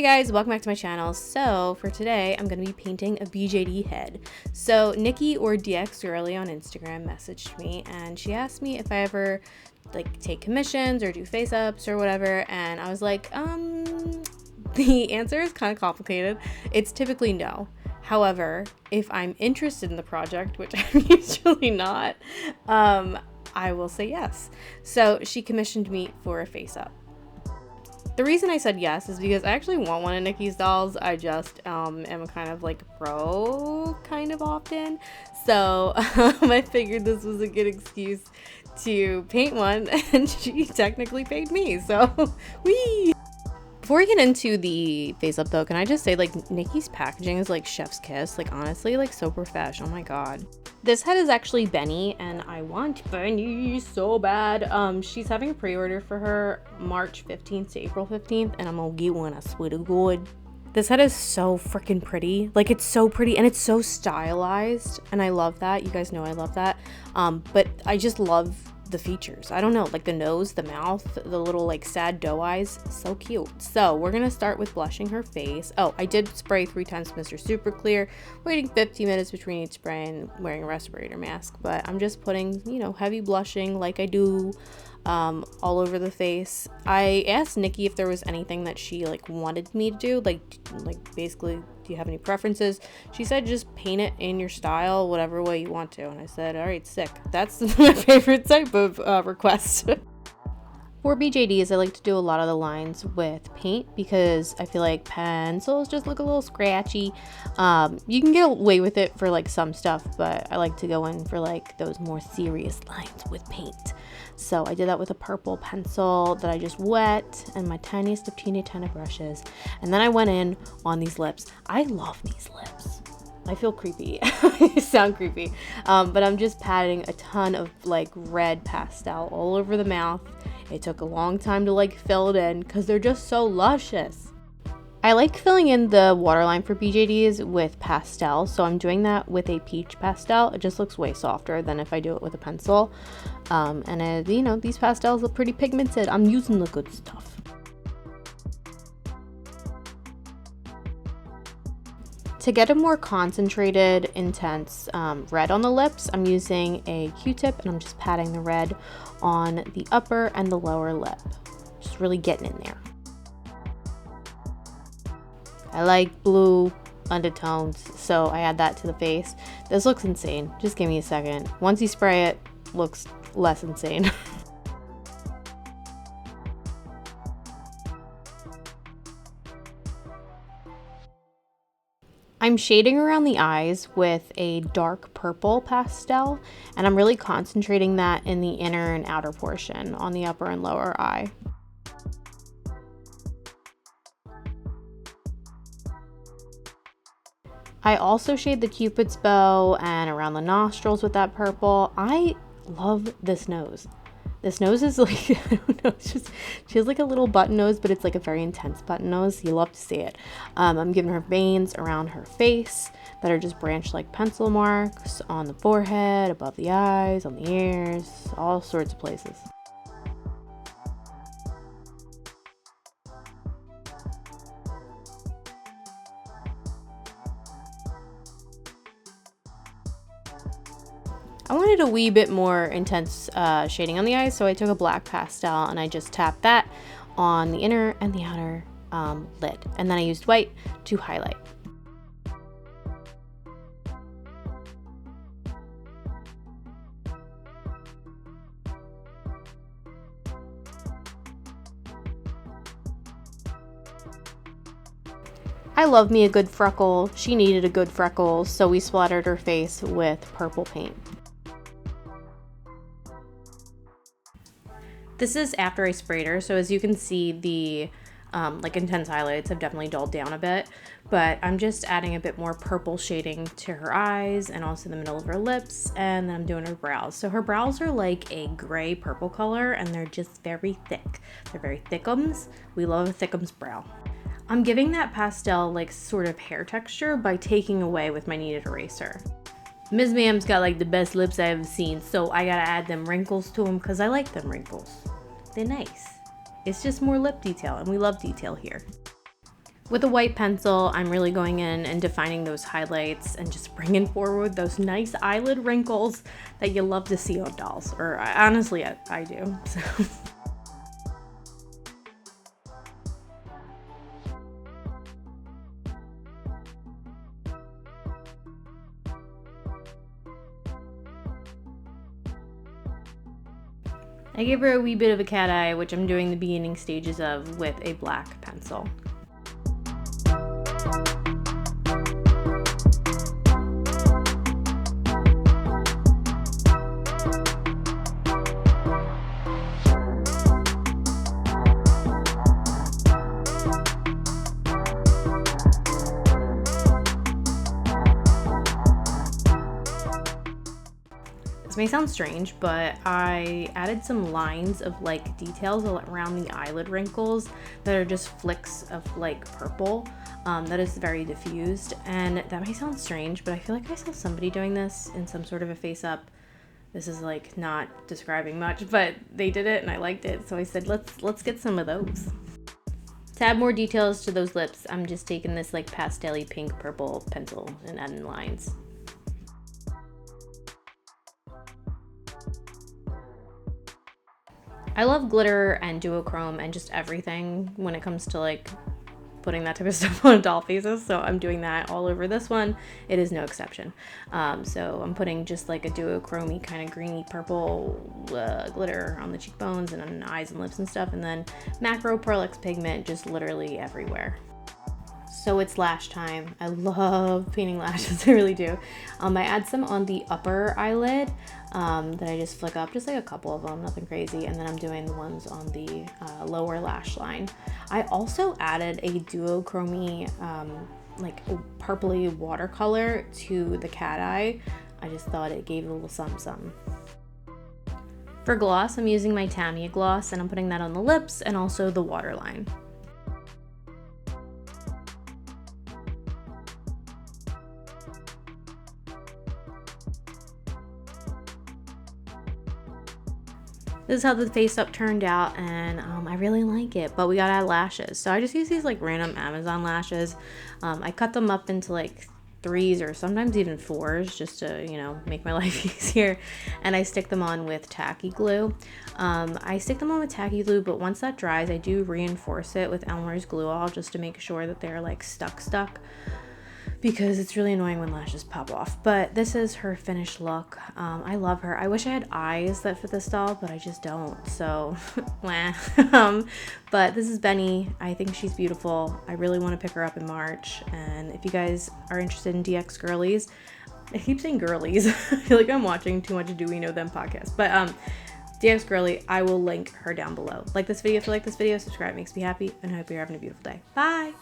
Hey guys, welcome back to my channel. So for today, I'm going to be painting a BJD head. So Nikki or DX Girly on Instagram messaged me and she asked me if I ever take commissions or do face ups or whatever, and I was like, the answer is kind of complicated. It's typically no. However, if I'm interested in the project, which I'm usually not, I will say yes. So she commissioned me for a face up. The reason I said yes is because I actually want one of Nikki's dolls. I just am kind of broke kind of often. So I figured this was a good excuse to paint one, and she technically paid me. So whee! Before we get into the face up though, can I just say Nikki's packaging is chef's kiss. Honestly, so professional. Oh my god. This head is actually Benny, and I want Benny so bad. She's having a pre-order for her March 15th to April 15th, and I'm gonna get one, I swear to God. This head is so freaking pretty. It's so pretty and it's so stylized, and I love that. You guys know I love that. But I just love the features. I don't know, the nose, the mouth, the little sad doe eyes, so cute. So we're gonna start with blushing her face. Oh, I did spray 3 times Mr. Super Clear, waiting 15 minutes between each spray and wearing a respirator mask. But I'm just putting, heavy blushing like I do all over the face. I asked Nikki if there was anything that she wanted me to do, basically, do you have any preferences? She said just paint it in your style, whatever way you want to, and I said, all right, sick. That's my favorite type of request. For BJDs, I like to do a lot of the lines with paint because I feel like pencils just look a little scratchy. You can get away with it for some stuff, but I like to go in for those more serious lines with paint. So I did that with a purple pencil that I just wet and my tiniest of teeny tiny brushes. And then I went in on these lips. I love these lips. I feel creepy. I sound creepy. But I'm just patting a ton of red pastel all over the mouth. It took a long time to fill it in because they're just so luscious. I like filling in the waterline for BJDs with pastel, so I'm doing that with a peach pastel. It just looks way softer than if I do it with a pencil. These pastels look pretty pigmented. I'm using the good stuff. To get a more concentrated, intense red on the lips, I'm using a Q-tip and I'm just patting the red on the upper and the lower lip. Just really getting in there. I like blue undertones, so I add that to the face. This looks insane. Just give me a second. Once you spray it, looks less insane. I'm shading around the eyes with a dark purple pastel, and I'm really concentrating that in the inner and outer portion on the upper and lower eye. I also shade the Cupid's bow and around the nostrils with that purple. I love this nose. This nose is I don't know, she has a little button nose, but it's a very intense button nose. You love to see it. I'm giving her veins around her face that are just branched like pencil marks on the forehead, above the eyes, on the ears, all sorts of places. I wanted a wee bit more intense shading on the eyes, so I took a black pastel and I just tapped that on the inner and the outer lid. And then I used white to highlight. I love me a good freckle. She needed a good freckle, so we splattered her face with purple paint. This is after I sprayed her, so as you can see, the intense highlights have definitely dulled down a bit, but I'm just adding a bit more purple shading to her eyes and also the middle of her lips, and then I'm doing her brows. So her brows are a gray purple color, and they're just very thick. They're very thickums. We love a thickums brow. I'm giving that pastel sort of hair texture by taking away with my kneaded eraser. Ms. Ma'am's got the best lips I've ever seen, so I gotta add them wrinkles to them because I like them wrinkles. They're nice. It's just more lip detail, and we love detail here. With a white pencil, I'm really going in and defining those highlights and just bringing forward those nice eyelid wrinkles that you love to see on dolls. Or honestly, I do. So. I gave her a wee bit of a cat eye, which I'm doing the beginning stages of with a black pencil. This may sound strange, but I added some lines of like details around the eyelid wrinkles that are just flicks of like purple that is very diffused. And that may sound strange, but I feel like I saw somebody doing this in some sort of a face up. This is like not describing much, but they did it and I liked it. So I said, let's get some of those. To add more details to those lips, I'm just taking this like pastel-y pink purple pencil and adding lines. I love glitter and duochrome and just everything when it comes to like putting that type of stuff on doll faces, so I'm doing that all over this one. It is no exception. So I'm putting just like a duochrome-y kind of greeny purple glitter on the cheekbones and on eyes and lips and stuff, and then macro Pearlix pigment just literally everywhere. So it's lash time. I love painting lashes, I really do. I add some on the upper eyelid that I just flick up, just like a couple of them, nothing crazy. And then I'm doing the ones on the lower lash line. I also added a duochrome like purpley watercolor to the cat eye. I just thought it gave a little something. For gloss, I'm using my Tamiya gloss and I'm putting that on the lips and also the waterline. This is how the face up turned out, and I really like it, but we gotta add lashes. So I just use these like random Amazon lashes. I cut them up into like 3s or sometimes even 4s just to, you know, make my life easier. And I stick them on with tacky glue. I stick them on with tacky glue, but once that dries, I do reinforce it with Elmer's glue all just to make sure that they're like stuck. Because it's really annoying when lashes pop off. But this is her finished look. I love her. I wish I had eyes that fit this doll, but I just don't. So, but this is Benny. I think she's beautiful. I really want to pick her up in March. And if you guys are interested in DX girlies, I keep saying girlies. I feel like I'm watching too much Do We Know Them podcast. But DX girly, I will link her down below. Like this video if you like this video, subscribe, makes me happy, and I hope you're having a beautiful day. Bye!